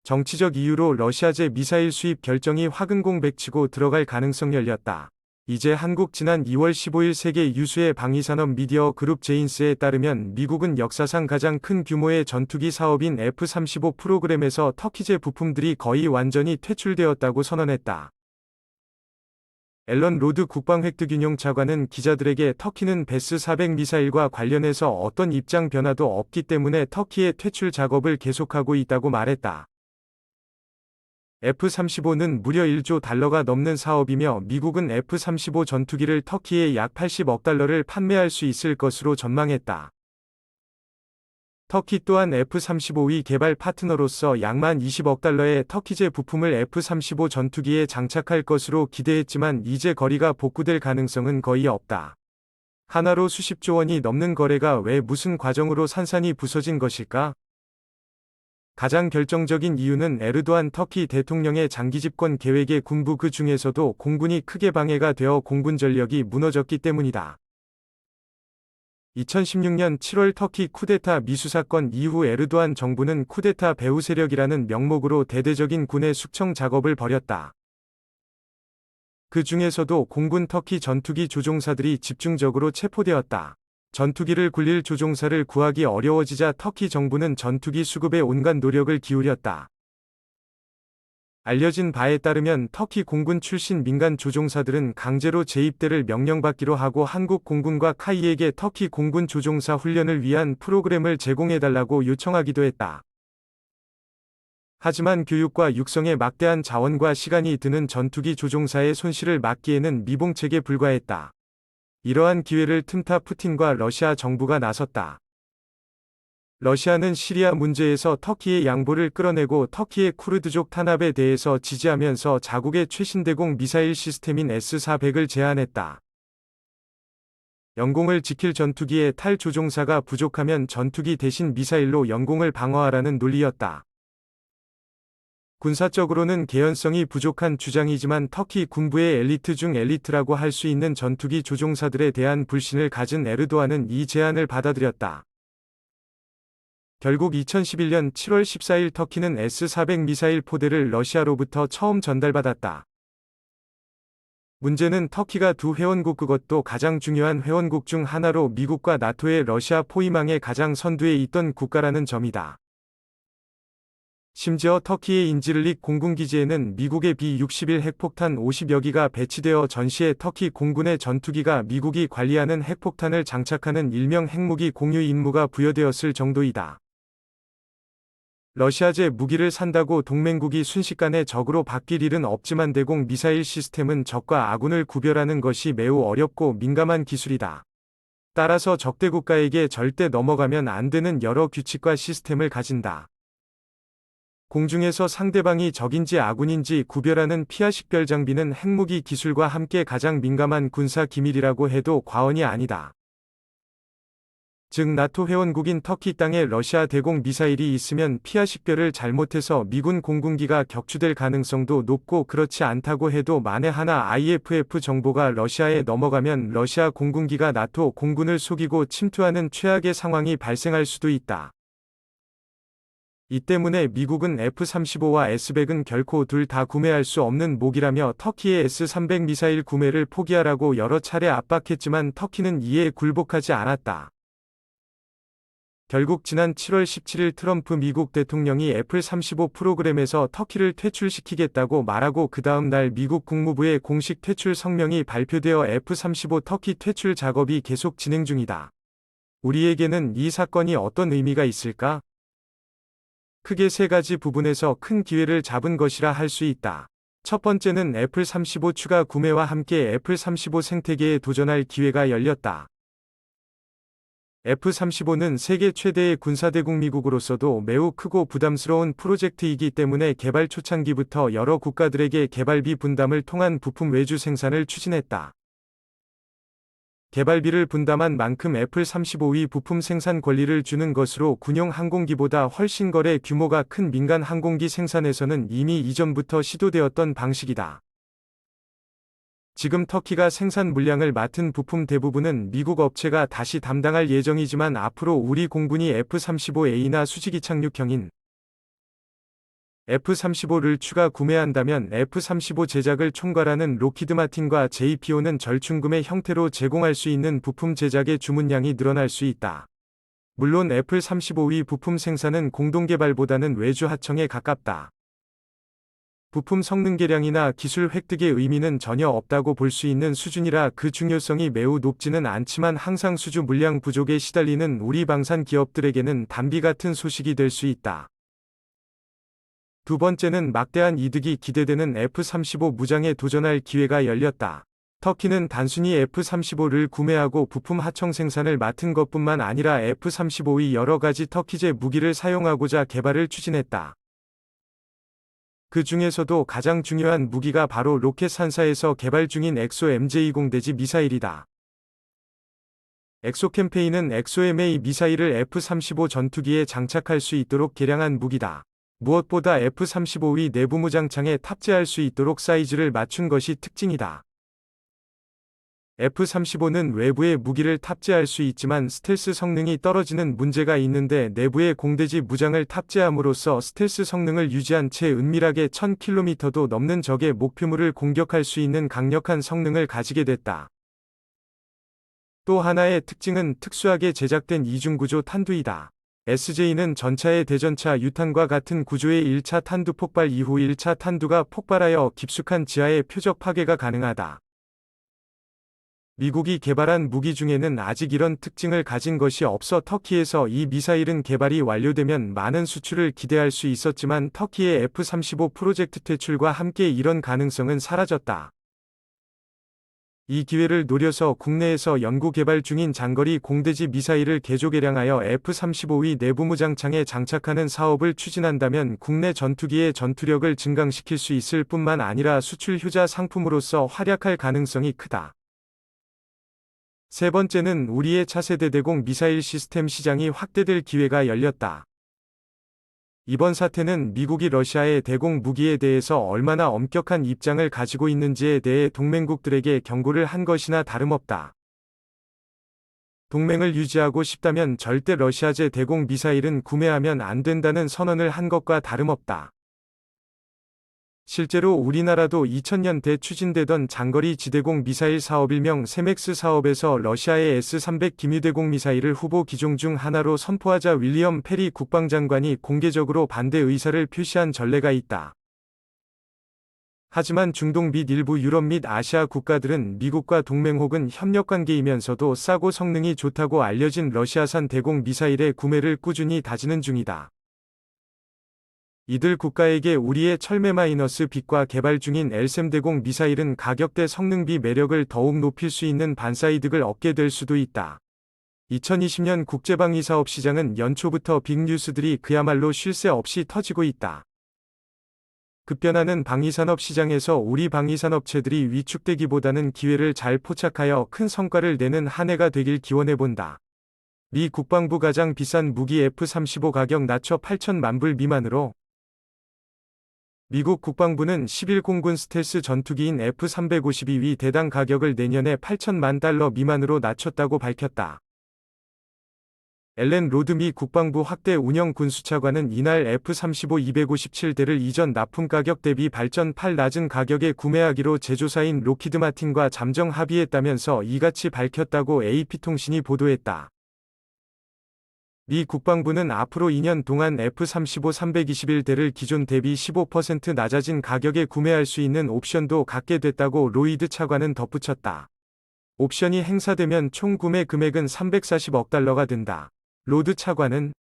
정치적 이유로 러시아제 미사일 수입 결정이 화근공백치고 들어갈 가능성이 열렸다. 이제 한국 지난 2월 15일 세계 유수의 방위산업 미디어 그룹 제인스에 따르면 미국은 역사상 가장 큰 규모의 전투기 사업인 F-35 프로그램에서 터키제 부품들이 거의 완전히 퇴출되었다고 선언했다. 앨런 로드 국방획득윤용 차관은 기자들에게 터키는 베스-400 미사일과 관련해서 어떤 입장 변화도 없기 때문에 터키의 퇴출 작업을 계속하고 있다고 말했다. F-35는 무려 1조 달러가 넘는 사업이며 미국은 F-35 전투기를 터키에 약 80억 달러를 판매할 수 있을 것으로 전망했다. 터키 또한 F-35의 개발 파트너로서 약만 20억 달러의 터키제 부품을 F-35 전투기에 장착할 것으로 기대했지만 이제 거리가 복구될 가능성은 거의 없다. 하나로 수십조 원이 넘는 거래가 왜 무슨 과정으로 산산이 부서진 것일까? 가장 결정적인 이유는 에르도안 터키 대통령의 장기 집권 계획의 군부 그 중에서도 공군이 크게 방해가 되어 공군 전력이 무너졌기 때문이다. 2016년 7월 터키 쿠데타 미수 사건 이후 에르도안 정부는 쿠데타 배후 세력이라는 명목으로 대대적인 군의 숙청 작업을 벌였다. 그 중에서도 공군 터키 전투기 조종사들이 집중적으로 체포되었다. 전투기를 굴릴 조종사를 구하기 어려워지자 터키 정부는 전투기 수급에 온갖 노력을 기울였다. 알려진 바에 따르면 터키 공군 출신 민간 조종사들은 강제로 재입대를 명령받기로 하고 한국 공군과 카이에게 터키 공군 조종사 훈련을 위한 프로그램을 제공해달라고 요청하기도 했다. 하지만 교육과 육성에 막대한 자원과 시간이 드는 전투기 조종사의 손실을 막기에는 미봉책에 불과했다. 이러한 기회를 틈타 푸틴과 러시아 정부가 나섰다. 러시아는 시리아 문제에서 터키의 양보를 끌어내고 터키의 쿠르드족 탄압에 대해서 지지하면서 자국의 최신 대공 미사일 시스템인 S-400을 제안했다. 영공을 지킬 전투기의 탈 조종사가 부족하면 전투기 대신 미사일로 영공을 방어하라는 논리였다. 군사적으로는 개연성이 부족한 주장이지만 터키 군부의 엘리트 중 엘리트라고 할 수 있는 전투기 조종사들에 대한 불신을 가진 에르도안은 이 제안을 받아들였다. 결국 2011년 7월 14일 터키는 S-400 미사일 포대를 러시아로부터 처음 전달받았다. 문제는 터키가 두 회원국 그것도 가장 중요한 회원국 중 하나로 미국과 나토의 러시아 포위망의 가장 선두에 있던 국가라는 점이다. 심지어 터키의 인지르릭 공군기지에는 미국의 B-61 핵폭탄 50여 기가 배치되어 전시에 터키 공군의 전투기가 미국이 관리하는 핵폭탄을 장착하는 일명 핵무기 공유 임무가 부여되었을 정도이다. 러시아제 무기를 산다고 동맹국이 순식간에 적으로 바뀔 일은 없지만 대공 미사일 시스템은 적과 아군을 구별하는 것이 매우 어렵고 민감한 기술이다. 따라서 적대 국가에게 절대 넘어가면 안 되는 여러 규칙과 시스템을 가진다. 공중에서 상대방이 적인지 아군인지 구별하는 피아 식별 장비는 핵무기 기술과 함께 가장 민감한 군사 기밀이라고 해도 과언이 아니다. 즉 나토 회원국인 터키 땅에 러시아 대공 미사일이 있으면 피아 식별을 잘못해서 미군 공군기가 격추될 가능성도 높고 그렇지 않다고 해도 만에 하나 IFF 정보가 러시아에 넘어가면 러시아 공군기가 나토 공군을 속이고 침투하는 최악의 상황이 발생할 수도 있다. 이 때문에 미국은 F-35와 S-100은 결코 둘 다 구매할 수 없는 무기라며 터키의 S-300 미사일 구매를 포기하라고 여러 차례 압박했지만 터키는 이에 굴복하지 않았다. 결국 지난 7월 17일 트럼프 미국 대통령이 F-35 프로그램에서 터키를 퇴출시키겠다고 말하고 그 다음 날 미국 국무부의 공식 퇴출 성명이 발표되어 F-35 터키 퇴출 작업이 계속 진행 중이다. 우리에게는 이 사건이 어떤 의미가 있을까? 크게 세 가지 부분에서 큰 기회를 잡은 것이라 할 수 있다. 첫 번째는 F-35 추가 구매와 함께 F-35 생태계에 도전할 기회가 열렸다. F-35는 세계 최대의 군사대국 미국으로서도 매우 크고 부담스러운 프로젝트이기 때문에 개발 초창기부터 여러 국가들에게 개발비 분담을 통한 부품 외주 생산을 추진했다. 개발비를 분담한 만큼 F-35의 부품 생산 권리를 주는 것으로 군용 항공기보다 훨씬 거래 규모가 큰 민간 항공기 생산에서는 이미 이전부터 시도되었던 방식이다. 지금 터키가 생산 물량을 맡은 부품 대부분은 미국 업체가 다시 담당할 예정이지만 앞으로 우리 공군이 F-35A나 수직 이착륙형인 F-35를 추가 구매한다면 F-35 제작을 총괄하는 록히드 마틴과 JPO는 절충금의 형태로 제공할 수 있는 부품 제작의 주문량이 늘어날 수 있다. 물론 F-35의 부품 생산은 공동개발보다는 외주 하청에 가깝다. 부품 성능 개량이나 기술 획득의 의미는 전혀 없다고 볼 수 있는 수준이라 그 중요성이 매우 높지는 않지만 항상 수주 물량 부족에 시달리는 우리 방산 기업들에게는 단비 같은 소식이 될 수 있다. 두 번째는 막대한 이득이 기대되는 F-35 무장에 도전할 기회가 열렸다. 터키는 단순히 F-35를 구매하고 부품 하청 생산을 맡은 것뿐만 아니라 F-35의 여러 가지 터키제 무기를 사용하고자 개발을 추진했다. 그 중에서도 가장 중요한 무기가 바로 로켓 산사에서 개발 중인 엑소 MJ-20 대지 미사일이다. 엑소 캠페인은 엑소MA 미사일을 F-35 전투기에 장착할 수 있도록 개량한 무기다. 무엇보다 F-35의 내부 무장창에 탑재할 수 있도록 사이즈를 맞춘 것이 특징이다. F-35는 외부에 무기를 탑재할 수 있지만 스텔스 성능이 떨어지는 문제가 있는데 내부에 공대지 무장을 탑재함으로써 스텔스 성능을 유지한 채 은밀하게 1000km도 넘는 적의 목표물을 공격할 수 있는 강력한 성능을 가지게 됐다. 또 하나의 특징은 특수하게 제작된 이중구조 탄두이다. SJ는 전차의 대전차 유탄과 같은 구조의 1차 탄두 폭발 이후 1차 탄두가 폭발하여 깊숙한 지하의 표적 파괴가 가능하다. 미국이 개발한 무기 중에는 아직 이런 특징을 가진 것이 없어 터키에서 이 미사일은 개발이 완료되면 많은 수출을 기대할 수 있었지만 터키의 F-35 프로젝트 퇴출과 함께 이런 가능성은 사라졌다. 이 기회를 노려서 국내에서 연구 개발 중인 장거리 공대지 미사일을 개조 개량하여 F-35의 내부 무장창에 장착하는 사업을 추진한다면 국내 전투기의 전투력을 증강시킬 수 있을 뿐만 아니라 수출 효자 상품으로서 활약할 가능성이 크다. 세 번째는 우리의 차세대 대공 미사일 시스템 시장이 확대될 기회가 열렸다. 이번 사태는 미국이 러시아의 대공 무기에 대해서 얼마나 엄격한 입장을 가지고 있는지에 대해 동맹국들에게 경고를 한 것이나 다름없다. 동맹을 유지하고 싶다면 절대 러시아제 대공 미사일은 구매하면 안 된다는 선언을 한 것과 다름없다. 실제로 우리나라도 2000년대 추진되던 장거리 지대공 미사일 사업 일명 세맥스 사업에서 러시아의 S-300 기뮤대공 미사일을 후보 기종 중 하나로 선포하자 윌리엄 페리 국방장관이 공개적으로 반대 의사를 표시한 전례가 있다. 하지만 중동 및 일부 유럽 및 아시아 국가들은 미국과 동맹 혹은 협력관계이면서도 싸고 성능이 좋다고 알려진 러시아산 대공 미사일의 구매를 꾸준히 다지는 중이다. 이들 국가에게 우리의 철매-빛과 개발 중인 LSAM 대공 미사일은 가격대 성능비 매력을 더욱 높일 수 있는 반사이득을 얻게 될 수도 있다. 2020년 국제방위사업 시장은 연초부터 빅뉴스들이 그야말로 쉴 새 없이 터지고 있다. 급변하는 방위산업 시장에서 우리 방위산업체들이 위축되기보다는 기회를 잘 포착하여 큰 성과를 내는 한 해가 되길 기원해본다. 미 국방부 가장 비싼 무기 F-35 가격 낮춰 8천만 불 미만으로. 미국 국방부는 11공군 스텔스 전투기인 F-352위 대당 가격을 내년에 8천만 달러 미만으로 낮췄다고 밝혔다. 앨런 로드 미 국방부 확대 운영 군수차관은 이날 F-35 257대를 이전 납품 가격 대비 발전8 낮은 가격에 구매하기로 제조사인 록히드 마틴과 잠정 합의했다면서 이같이 밝혔다고 AP통신이 보도했다. 미 국방부는 앞으로 2년 동안 F-35 321대를 기존 대비 15% 낮아진 가격에 구매할 수 있는 옵션도 갖게 됐다고 로이드 차관은 덧붙였다. 옵션이 행사되면 총 구매 금액은 340억 달러가 된다. 로드 차관은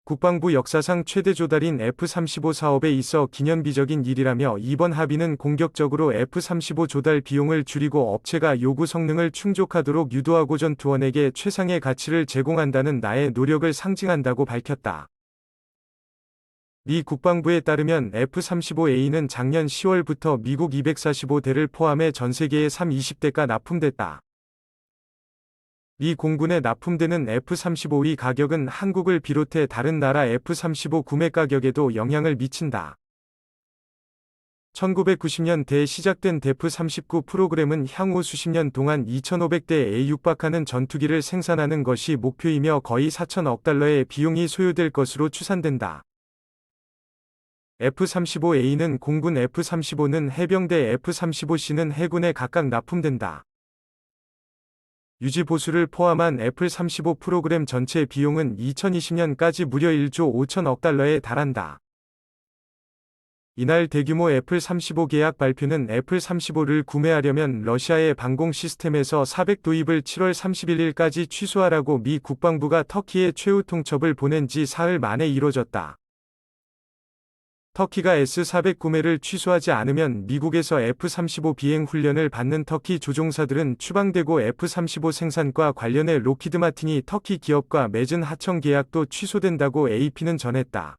국방부 역사상 최대 조달인 F-35 사업에 있어 기념비적인 일이라며 이번 합의는 공격적으로 F-35 조달 비용을 줄이고 업체가 요구 성능을 충족하도록 유도하고 전투원에게 최상의 가치를 제공한다는 나의 노력을 상징한다고 밝혔다. 미 국방부에 따르면 F-35A는 작년 10월부터 미국 245대를 포함해 전 세계에 320대가 납품됐다. 미 공군에 납품되는 F-35의 가격은 한국을 비롯해 다른 나라 F-35 구매 가격에도 영향을 미친다. 1990년대에 시작된 데프-39 프로그램은 향후 수십 년 동안 2,500대에 육박하는 전투기를 생산하는 것이 목표이며 거의 4천억 달러의 비용이 소요될 것으로 추산된다. F-35A는 공군, F-35는 해병대, F-35C는 해군에 각각 납품된다. 유지 보수를 포함한 F-35 프로그램 전체 비용은 2020년까지 무려 1조 5천억 달러에 달한다. 이날 대규모 F-35 계약 발표는 F-35를 구매하려면 러시아의 방공 시스템에서 400 도입을 7월 31일까지 취소하라고 미 국방부가 터키에 최후 통첩을 보낸 지 사흘 만에 이뤄졌다. 터키가 S-400 구매를 취소하지 않으면 미국에서 F-35 비행 훈련을 받는 터키 조종사들은 추방되고 F-35 생산과 관련해 록히드 마틴이 터키 기업과 맺은 하청 계약도 취소된다고 AP는 전했다.